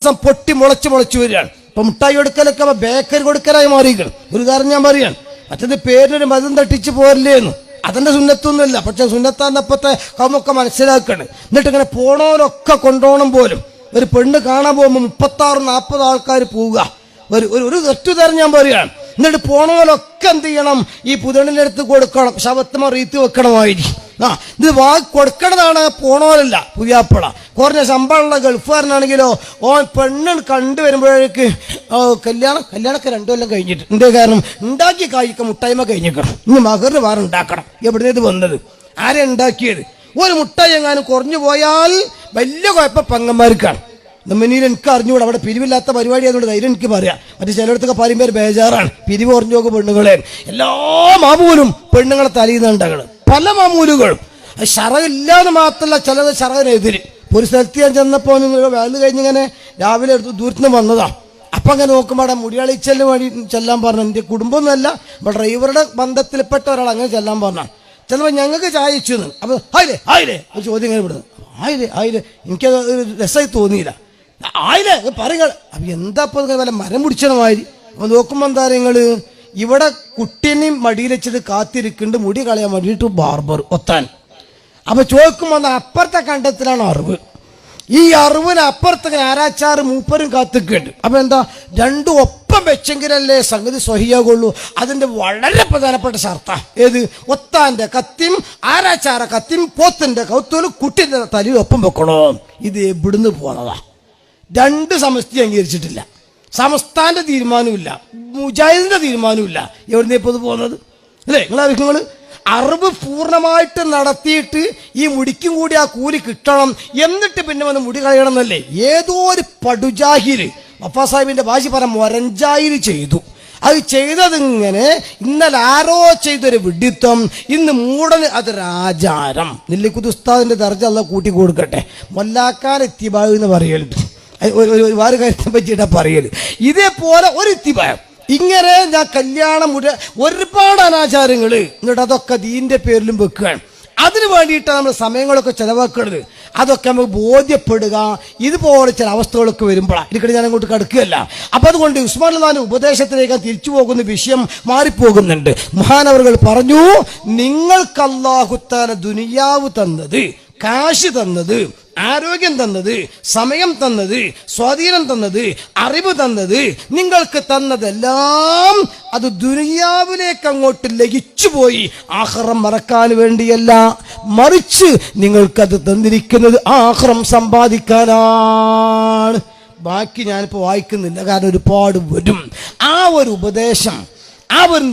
പൊട്ടി മുളച്ചു വരികയാണ്. ഇപ്പൊ മുട്ടായി കൊടുക്കലൊക്കെ ബേക്കറി കൊടുക്കലായി മാറിയിരിക്കണം. ഒരു കാരണം ഞാൻ പറയാണ്, മറ്റത് പേരിനൊരു മതം തട്ടിച്ച് പോരല്ലേന്ന്. അതിന്റെ സുന്നത്തൊന്നുമില്ല, പക്ഷെ സുന്നത്താന്നപ്പത്തെ കൗമൊക്കെ മനസ്സിലാക്കണം. എന്നിട്ട് ഇങ്ങനെ പോണവരൊക്കെ കൊണ്ടോണം പോലും. ഒരു പെണ്ണ് കാണാൻ പോകുമ്പോൾ 36-40 ആൾക്കാർ പോവുക. ഒരു തെറ്റുതരം ഞാൻ പറയുകയാണ്. എന്നിട്ട് പോണവരൊക്കെ എന്ത് ചെയ്യണം, ഈ പുതണിൻ്റെ അടുത്ത് കൊടുക്കണം, ശവത്തമ റീത്ത് വെക്കണമായിരിക്കും. ഇത് കൊടുക്കണതാണ് പോണവരല്ല പുതിയാപ്പള. കുറഞ്ഞ ശമ്പളമുള്ള ഗൾഫുകാരനാണെങ്കിലോ ഓൻ പെണ്ണ് കണ്ടുവരുമ്പോഴേക്ക് കല്യാണമൊക്കെ 2 കൊല്ലം കഴിഞ്ഞിട്ട്. എന്തേ കാരണം, ഉണ്ടാക്കി കായ്ക്ക മുട്ടായ്മ കഴിഞ്ഞിക്കണം, ഇനി മകറിന് വേറെ ഉണ്ടാക്കണം. എവിടുന്ന് ഇത് വന്നത്, ആരെ ഉണ്ടാക്കിയത്? ഒരു മുട്ടായി എങ്ങാനും കുറഞ്ഞു പോയാൽ വലിയ കുഴപ്പം പെങ്ങന്മാർക്കാണ്. നമ്മനീൽ എനിക്ക് അറിഞ്ഞുകൂടെ, അവിടെ പിരിവില്ലാത്ത പരിപാടി ആയതുകൊണ്ട് ധൈര്യം എനിക്ക് പറയാം. മറ്റേ ചിലയിടത്തൊക്കെ പറയുമ്പോൾ ബേജാറാണ്, പിരിവ് കുറഞ്ഞു നോക്കും പെണ്ണുങ്ങളെ. എല്ലാ മാമൂലും പെണ്ണുങ്ങളെ തലയുന്നുണ്ടാകണം, പല മാമൂലുകളും. ശറയില്ലാന്ന് മാത്രമല്ല, ചിലത് ശറവിനെതിര്. ഒരു സ്ഥലത്ത് ഞാൻ ചെന്നപ്പോൾ വേല കഴിഞ്ഞിങ്ങനെ രാവിലെ എടുത്ത് ദൂരത്തുനിന്ന് വന്നതാണ്. അപ്പം അങ്ങനെ നോക്കുമ്പോൾ അവിടെ മുടിയാളിച്ചലിന് വേണ്ടി ചെല്ലാൻ പറഞ്ഞു. എൻ്റെ കുടുംബമൊന്നുമല്ല, അപ്പോൾ ഡ്രൈവറുടെ ബന്ധത്തിൽപ്പെട്ട ഒരാൾ അങ്ങനെ ചെല്ലാൻ പറഞ്ഞാണ്. ചെന്നപ്പോൾ ഞങ്ങൾക്ക് ചായ വെച്ചു. അപ്പോൾ ആയില്ലേ ഒരു ചോദ്യം ഇങ്ങനെ വിടുന്നു. ആയില്ലേ എനിക്കത് രസമായി തോന്നിയില്ല. ആയില്ലേ പറയുക. അപ്പം എന്താ ഇപ്പോൾ വല്ല മരം പിടിച്ചണമാതിരി. അപ്പോൾ നോക്കുമ്പോൾ എന്താ നിങ്ങൾ, ഇവിടെ കുട്ടീനെയും മടിയിൽ വെച്ചത് കാത്തിരിക്കുന്നുണ്ട് മുടി കളയാൻ വേണ്ടിയിട്ട് ബാർബർ ഒത്താൻ. അപ്പൊ ചോദിക്കുമ്പോൾ അപ്പുറത്തെ കണ്ടത്തിലാണ് അറിവ്. ഈ അറിവിന് അപ്പുറത്തെ ആരാച്ചാറ് മൂപ്പരും കാത്തിക്കുന്നുണ്ട്. അപ്പൊ എന്താ, രണ്ടും ഒപ്പം വെച്ചെങ്കിലല്ലേ സംഗതി സ്വഹിയാകുള്ളൂ. അതിന്റെ വളരെ പ്രധാനപ്പെട്ട ഷർത്താ ഏത്, ഒത്താന്റെ കത്തിയും ആരാച്ചാറ കത്തിയും പോത്തിന്റെ കൗത്തോലും കുട്ടിന്റെ തലയിൽ ഒപ്പം വെക്കണോ. ഇത് എവിടുന്ന് പോന്നതാ? 2 സമസ്തി അംഗീകരിച്ചിട്ടില്ല, സംസ്ഥാനന്റെ തീരുമാനമില്ല, മുജാഹിദിന്റെ തീരുമാനമില്ല. എവിടുന്നേ ഇപ്പോൾ ഇത് പോകുന്നത് അല്ലേ? നിങ്ങൾ അറിവ് പൂർണ്ണമായിട്ട് നടത്തിയിട്ട് ഈ മുടിക്കും കൂടി ആ കൂലി കിട്ടണം, എന്നിട്ട് പിന്നെ വന്ന് മുടി കളയണം എന്നല്ലേ. ഏതോ ഒരു പടുജാഹിര്, വഫാ സാഹിബിന്റെ ഭാഷ പറയാൻ മൊരഞ്ചാഹിര് ചെയ്തു. അത് ചെയ്തതിങ്ങനെ ഇന്നലെ ആരോ ചെയ്തൊരു വിഡിത്തം, ഇന്ന് മൂടന് അതൊരാചാരം. നെല്ലിക്കുത്ത് ഉസ്താദിന്റെ ദർജ അല്ല കൂട്ടി കൊടുക്കട്ടെ. മൊല്ലാക്കാൻ ഇത്തിബാവ് എന്ന് പറയലുണ്ട്, ഒരു കാര്യത്തെ പറ്റിയിട്ടാ പറയല്. ഇതേപോലെ ഒരു ഇത്തിബാവ് ഇങ്ങനെ ഞാൻ കല്യാണം ഒരുപാട് അനാചാരങ്ങൾ, എന്നിട്ട് അതൊക്കെ ദീന്റെ പേരിലും വെക്കുകയാണ്. അതിന് വേണ്ടിയിട്ടാണ് നമ്മൾ സമയങ്ങളൊക്കെ ചെലവാക്കുന്നത്. അതൊക്കെ നമുക്ക് ബോധ്യപ്പെടുക. ഇതുപോലെ ചില അവസ്ഥകളൊക്കെ വരുമ്പോഴാണ് ഇതിക്കടി ഞാൻ അങ്ങോട്ട് കടക്കുകയല്ല. അപ്പം അതുകൊണ്ട് ഉസ്മാൻ ഖാന്റെ ഉപദേശത്തിലേക്ക് തിരിച്ചു പോകുന്ന വിഷയം മാറിപ്പോകുന്നുണ്ട്. മഹാനവറുകൾ പറഞ്ഞു, നിങ്ങൾക്ക് അല്ലാഹു തആല ദുനിയാവ് തന്നത്, കാശ് തന്നത്, ആരോഗ്യം തന്നത്, സമയം തന്നത്, സ്വാധീനം തന്നത്, അറിവ് തന്നത്, നിങ്ങൾക്ക് തന്നതെല്ലാം അത് ദുനിയാവിലേക്ക് അങ്ങോട്ട് ലയിച്ചുപോയി ആഖിറം മറക്കാൻ വേണ്ടിയല്ല, മറിച്ച് നിങ്ങൾക്കത് തന്നിരിക്കുന്നത് ആഖിറം സമ്പാദിക്കാനാണ്. ബാക്കി ഞാനിപ്പോൾ വായിക്കുന്നില്ല, കാരണം ഒരുപാട് വരും. ആ ഒരു ഉപദേശം, ആ ഒരു